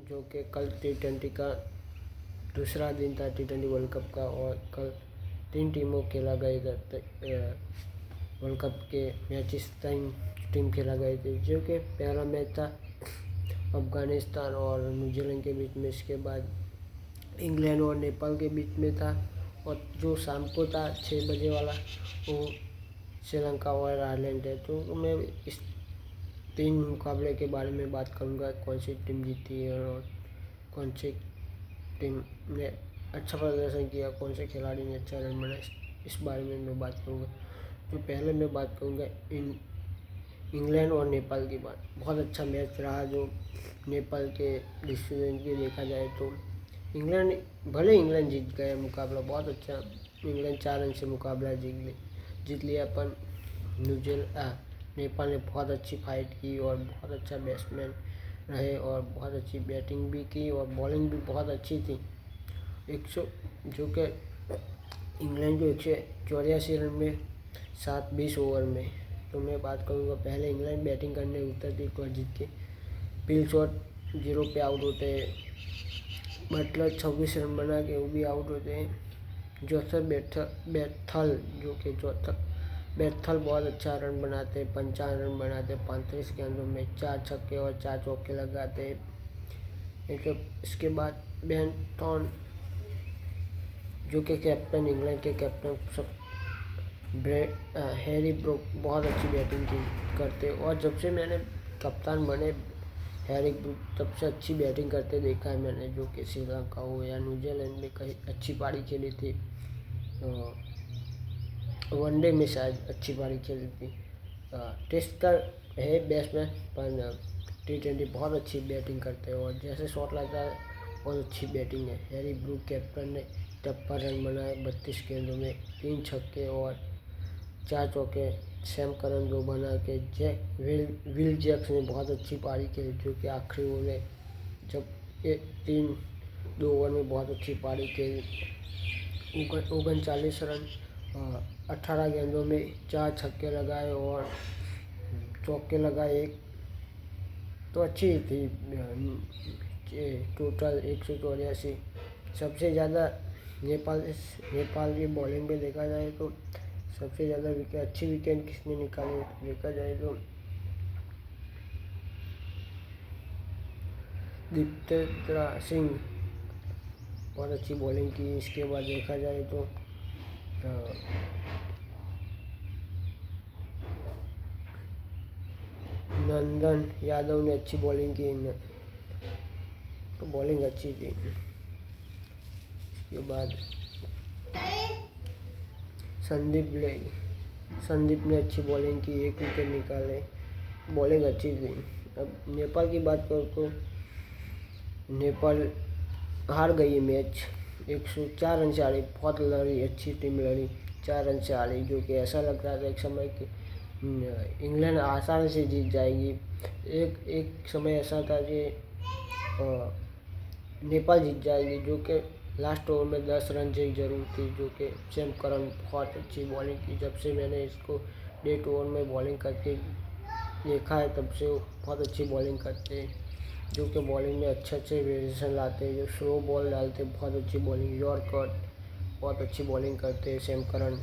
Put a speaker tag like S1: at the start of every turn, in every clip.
S1: जो कि कल T20 का दूसरा दिन था T20 वर्ल्ड कप का, और कल 3 टीमों खेला गए थे वर्ल्ड कप के मैचेस। 3 टीम खेला गए थे, जो कि पहला मैच था अफगानिस्तान और न्यूजीलैंड के बीच में। इसके बाद इंग्लैंड और नेपाल के बीच में था, और जो शाम को था 6 बजे वाला वो श्रीलंका और आयरलैंड है। तो मैं इस 3 मुकाबले के बारे में बात करूंगा, कौन सी टीम जीती है और कौन सी टीम ने अच्छा प्रदर्शन किया, कौन से खिलाड़ी ने अच्छा रन बनाया, इस बारे में मैं बात करूंगा। तो पहले मैं बात करूंगा इंग्लैंड और नेपाल की बात। बहुत अच्छा मैच रहा जो नेपाल के डिसीजन के देखा जाए तो इंग्लैंड जीत गया मुकाबला, बहुत अच्छा। इंग्लैंड 4 रन से मुकाबला जीत लिया। अपन नेपाल ने बहुत अच्छी फाइट की और बहुत अच्छा बैट्समैन रहे और बहुत अच्छी बैटिंग भी की और बॉलिंग भी बहुत अच्छी थी। जो कि इंग्लैंड को 184 रन में 20 ओवर में। तो मैं बात करूँगा, पहले इंग्लैंड बैटिंग करने उतरती टॉस जीत के। पिल शॉट 0 पे आउट होते हैं, बटलर 26 रन बना के वो भी आउट होते हैं। जोसेफ बेथल बहुत अच्छा रन बनाते हैं, 55 रन बनाते हैं 35 गेंदों में, 4 छक्के और 4 चौके लगाते हैं। इसके बाद बेन टॉन, जो कि कैप्टन, इंग्लैंड के कैप्टन, हैरी ब्रूक बहुत अच्छी बैटिंग करते। और जब से मैंने कप्तान बने हैरी ब्रूक, तब से अच्छी बैटिंग करते देखा है मैंने। जो कि श्रीलंका हो या न्यूजीलैंड में कहीं अच्छी पारी खेली थी, वनडे में शायद अच्छी पारी खेली थी। टेस्ट का है बैट्समैन, पर T20 बहुत अच्छी बैटिंग करते हैं और जैसे शॉट लगता है बहुत अच्छी बैटिंग है। हैरी ब्रूक कैप्टन ने 53 रन बनाए 32 गेंदों में, 3 छक्के और 4 चौके। सैम करन जो बना के विल जैक्स ने बहुत अच्छी पारी खेली, जो कि आखिरी ओवर में जब 2 ओवर में बहुत अच्छी पारी खेली। 39 रन 18 गेंदों में 4 छक्के लगाए और चौके लगाए एक, तो अच्छी थी। टोटल 184। सबसे ज़्यादा नेपाल की बॉलिंग पे देखा जाए तो सबसे ज़्यादा अच्छी विकेट किसने निकाली देखा जाए तो दीप्तेंद्र सिंह बहुत अच्छी बॉलिंग की। इसके बाद देखा जाए तो नंदन यादव ने अच्छी बॉलिंग की, तो बॉलिंग अच्छी थी। इसके बाद संदीप ने अच्छी बॉलिंग की, 1 विकेट निकाले, बॉलिंग अच्छी थी। अब नेपाल की बात करो तो नेपाल हार गई है मैच, 104 रन से हारी। बहुत लड़ी, अच्छी टीम लड़ी, 4 रन से हारी, जो कि ऐसा लग रहा था एक समय कि इंग्लैंड आसानी से जीत जाएगी। एक समय ऐसा था कि नेपाल जीत जाएगी, जो कि लास्ट ओवर में 10 रन की जरूरत थी। जो कि सैम करन बहुत अच्छी बॉलिंग की। जब से मैंने इसको डेट ओवर में बॉलिंग करके देखा है, तब से वो बहुत अच्छी बॉलिंग करते हैं। जो कि बॉलिंग में अच्छे वेरिएशन लाते हैं, जो स्लो बॉल डालते हैं, बहुत अच्छी बॉलिंग, यॉर्कर बहुत अच्छी बॉलिंग करते हैं सैम करन।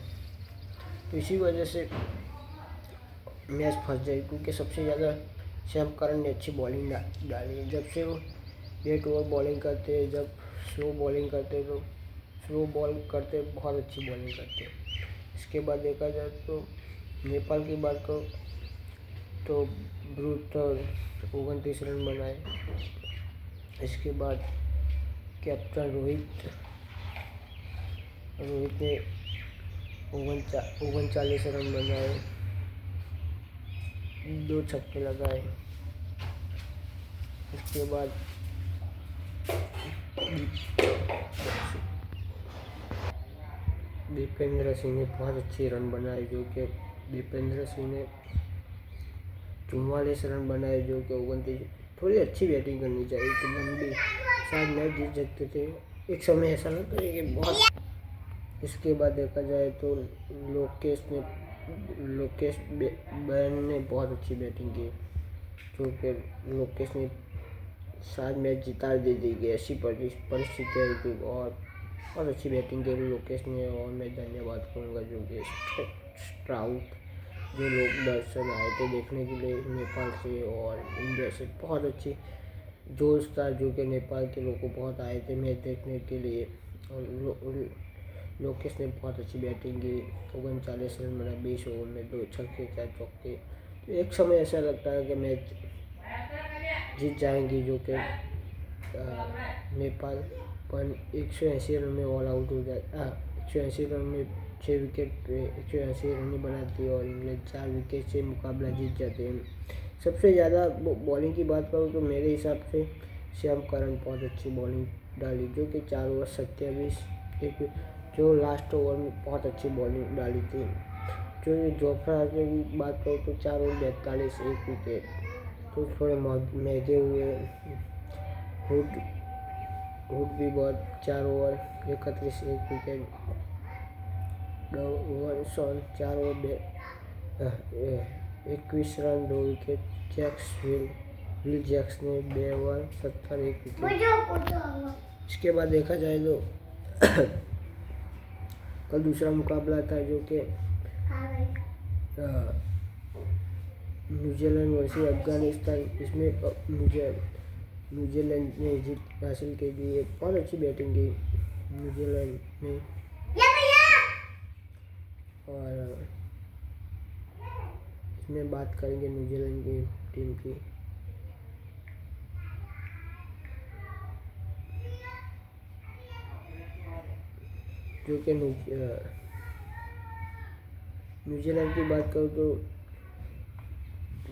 S1: तो इसी वजह से मैच फंस जाए, क्योंकि सबसे ज़्यादा सैम करन ने अच्छी बॉलिंग डाली है। जब से वो डेट ओवर बॉलिंग करते हैं, जब स्लो बॉलिंग करते तो स्लो बॉल करते बहुत अच्छी बॉलिंग करते हैं। इसके बाद देखा जाए तो नेपाल की बात करो तो ब्रूटर 29 रन बनाए। इसके बाद कैप्टन रोहित ने 39 रन बनाए, 2 छक्के लगाए। इसके बाद दीपेंद्र सिंह ने बहुत अच्छे रन बनाए, जो कि दीपेंद्र सिंह ने 44 रन बनाए, जो कि 29। थोड़ी अच्छी बैटिंग करनी चाहिए थी, लंबी, शायद मैच जीत सकते थे। एक समय ऐसा लगता है कि बहुत। इसके बाद देखा जाए तो लोकेश बैन ने बहुत अच्छी बैटिंग की, जो कि लोकेश ने सात मैच जिता दी गई, ऐसी परिस्थिति आई थी। और बहुत अच्छी बैटिंग की लोकेश ने। और मैं धन्यवाद करूँगा जो कि स्ट्राउट, जो लोग दर्शन आए थे देखने के लिए नेपाल से और इंडिया से, बहुत अच्छी जोश था जो कि नेपाल के लोग बहुत आए थे मैच देखने के लिए। और लोकेश ने बहुत अच्छी बैटिंग की, 39 रन बना 20 ओवर में, 2 छक्के 4 चौके। तो एक समय ऐसा लगता है कि मैच जीत जाएंगी जो कि नेपाल, पर 180 रन में ऑल आउट हो जाता। 180 रन में 6 विकेट पे 180 रन बनाती है और इंग्लैंड 4 विकेट से मुकाबला जीत जाते हैं। सबसे ज़्यादा बॉलिंग की बात करूँ तो मेरे हिसाब से श्याम करन बहुत अच्छी बॉलिंग डाली, जो कि 4 ओवर 27 एक, जो लास्ट ओवर में बहुत अच्छी बॉलिंग डाली थी। जो जोफ्रा की बात करूँ तो 4 ओवर 42 एक विकेट, तो थोड़े महंगे हुए। हुड भी बहुत 4 ओवर 31 एक wicket, 4 over 21 run 2 wicket. Will Jacks ने 2 ओवर 70 एक विकेट। इसके बाद देखा जाए तो कल दूसरा मुकाबला था जो कि न्यूजीलैंड वर्सेस अफगानिस्तान। इसमें न्यूजीलैंड ने जीत हासिल की थी। बहुत अच्छी बैटिंग की न्यूजीलैंड ने। और इसमें बात करेंगे न्यूजीलैंड की टीम की। जो कि न्यूजीलैंड की बात करूँ तो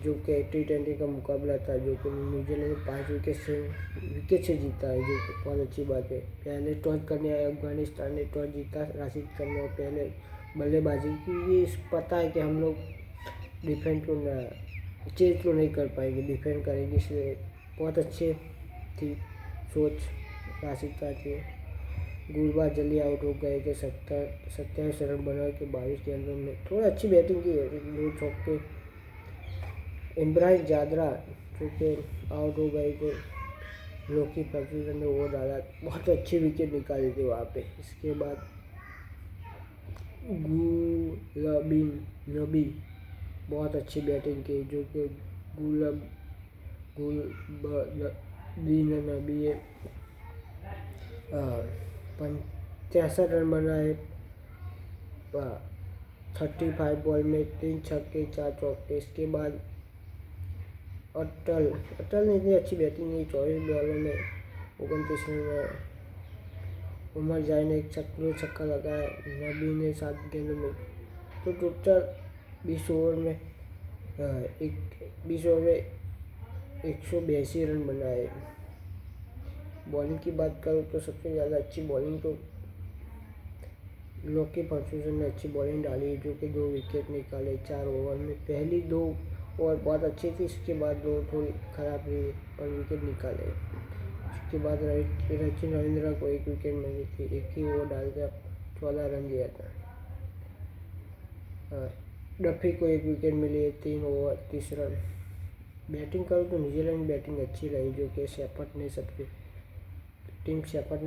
S1: जो कि T20 का मुकाबला था, जो कि न्यूजीलैंड ने 5 विकेट से जीता है, जो कि बहुत अच्छी बात है। पहले टॉस करने आए अफगानिस्तान ने टॉस जीता, राशिद खान और पहले बल्लेबाजी की। ये पता है कि हम लोग डिफेंड को चेज तो नहीं कर पाएंगे, डिफेंड करेंगे, इसलिए बहुत अच्छे थी सोच राशिद खान की। गुरबाज जल्दी आउट हो गए थे, 27 रन बना के 22 गेंदों में। थोड़ा अच्छी बैटिंग की है, 2 चौके। इमरान जादरा जो कि आउट हो गए थे, लोकी फर्गूसन ने वो डाला, बहुत अच्छी विकेट निकाली थी वहाँ पे। इसके बाद नबी बहुत अच्छी बैटिंग की, जो कि नबी 65 रन बनाए 35 बॉल में, 3 छक्के 4 चौके। इसके बाद अटल ने इतनी अच्छी बैटिंग की, 24 बॉलों में 29 रन में। उमर जाए ने 1 छक्का लगाया, नबी ने 7 गेंदों में। तो टोटल 20 ओवर में 182 रन बनाए। बॉलिंग की बात करूँ तो सबसे ज़्यादा अच्छी बॉलिंग तो लोकी फर्गूसन ने अच्छी बॉलिंग डाली, जो कि 2 विकेट निकाले 4 ओवर में। पहली 2 ओवर बहुत अच्छी थी, इसके बाद 2 थोड़ी खराब रही पर विकेट निकाले। इसके बाद सचिन रविंद्र को 1 विकेट मिली थी, 1 ही ओवर डालकर 14 रन दिया था। डफी को 1 विकेट मिली है, 3 ओवर 30 रन। बैटिंग करूँ तो न्यूजीलैंड बैटिंग अच्छी रही, जो कि शेफर्ड ने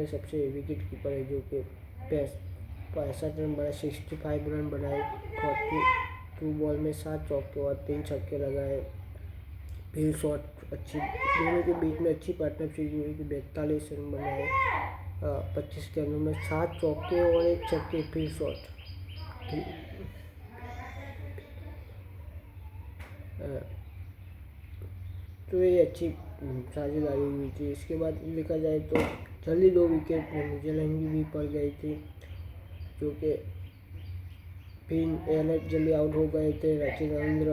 S1: सबसे विकेट कीपर है, जो कि 65 रन बनाए, 65 रन बनाए, 42 बॉल में 7 चौके और 3 छक्के लगाए। फील्ड शॉट अच्छी, दोनों के बीच में अच्छी पार्टनरशिप हुई थी। 42 रन बनाए 25 गेंदों में, 7 चौके और 1 छक्के फील्ड शॉट। तो ये अच्छी साझेदारी हुई थी। इसके बाद देखा जाए तो जल्दी 2 विकेट न्यूजीलैंड की भी पड़ गई थी, जो कि फिर एलेट जल्दी आउट हो गए थे। सचिन रविंद्र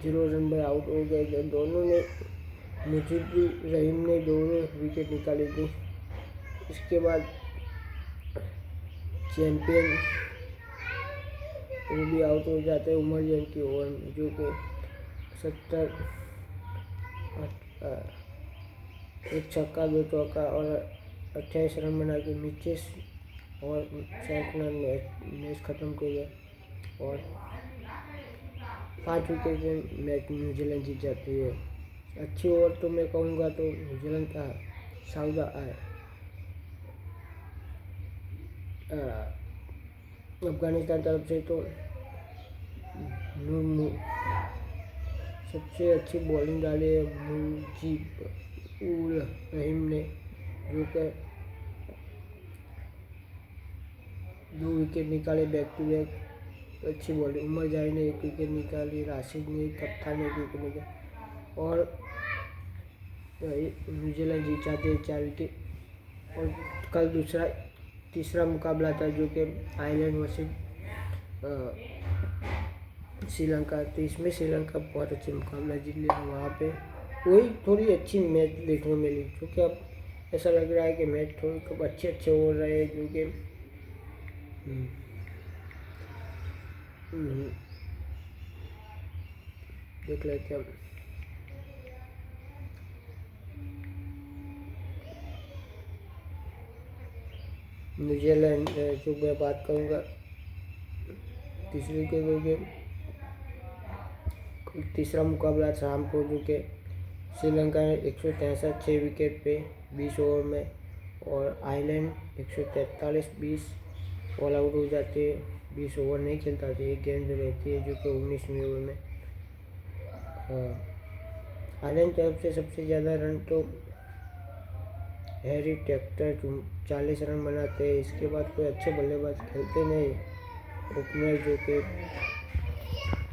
S1: 0 रन पर आउट हो गए थे। दोनों ने मुजीब रहीम ने 2 विकेट निकाली थी। इसके बाद चैंपियन वो भी आउट हो जाते हैं उमर जैन की ओवर में, जो कि 1 छक्का 2 चौका और 28 रन बना के मिचेस और सैंटनर ने मैच ख़त्म किया और 5 विकेट में मैच न्यूजीलैंड जीत जाती है। अच्छी ओवर तो मैं कहूँगा तो न्यूजीलैंड का साउदा अफगानिस्तान तरफ से तो मुर्मू सबसे अच्छी बॉलिंग डाली है मुजीब उल रहीम ने, जो कि 2 विकेट निकाले बैक टू बैक। अच्छी बॉलिंग, उमर जारी ने 1 विकेट निकाली, राशिद ने, कप्तान ने 1 विकेट निकाली और न्यूजीलैंड जीत जाते हैं 4 विकेट। और कल तीसरा मुकाबला था जो कि आयरलैंड वर्सेस श्रीलंका। तो इसमें श्रीलंका बहुत अच्छी मुकाबला जीत लिया। वहाँ पे वही थोड़ी अच्छी मैच देखने को मिली, क्योंकि अब ऐसा लग रहा है कि मैच थोड़े कब अच्छे हो रहे हैं, क्योंकि देख लेते हैं। न्यूजीलैंड जो मैं बात करूँगा तीसरी के तीसरा मुकाबला शाम को, जो कि श्रीलंका ने 163 6 विकेट पे 20 ओवर में, और आयरलैंड 143 20 ऑल आउट हो जाते हैं। 20 ओवर नहीं खेलता था, 1 गेंद रहती है जो कि 19वें ओवर में। आयरलैंड तरफ से सबसे ज़्यादा रन तो हैरी टेक्टर 40 रन बनाते हैं। इसके बाद कोई अच्छे बल्लेबाज खेलते नहीं। ओपनर जो कि